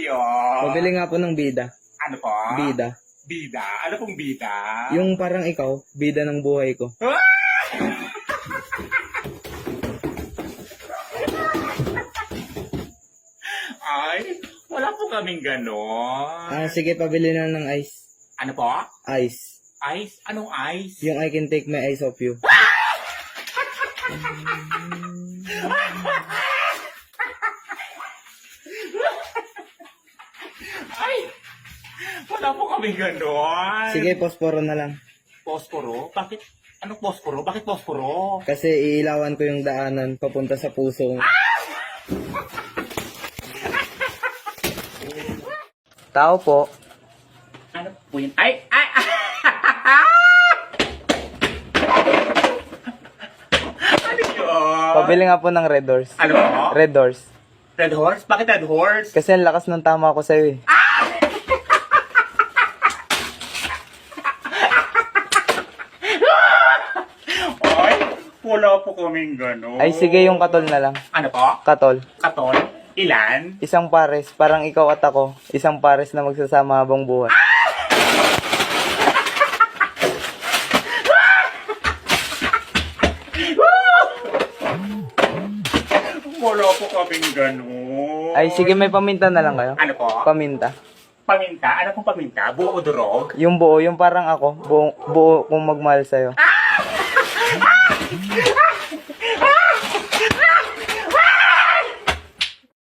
kayo? Pabili nga po ng bida. Ano po? Bida. Bida? Ano pong bida? Yung parang ikaw, bida ng buhay ko. Ay, wala po kaming ganon. Sige, pabili na ng ice. Ano po? Ice. Ice? Anong ice? Yung I can take my eyes off you. Ay, wala po kaming ganon. Sige, posporo na lang. Posporo? Bakit? Anong posporo? Bakit posporo? Kasi iilawan ko yung daanan papunta sa puso mo. Tao po. Ano po yun? Ay! Ano yun? Pabili nga po ng Red Doors. Ano po? Red Doors. Red horse? Bakit red horse? Kasi ang lakas ng tama ko sa'yo eh. Ay, wala po kaming gano'n. Ay sige, yung katol na lang. Ano po? Katol. Katol? Ilan? Isang pares, parang ikaw at ako. Isang pares na magsasama habang buhay. Wala po kaming gano'n. Ay sige, may paminta na lang kayo. Ano po? Paminta. Paminta? Ano pong paminta? Buo o durog? Yung buo, yung parang ako, buo kung magmahal sa'yo.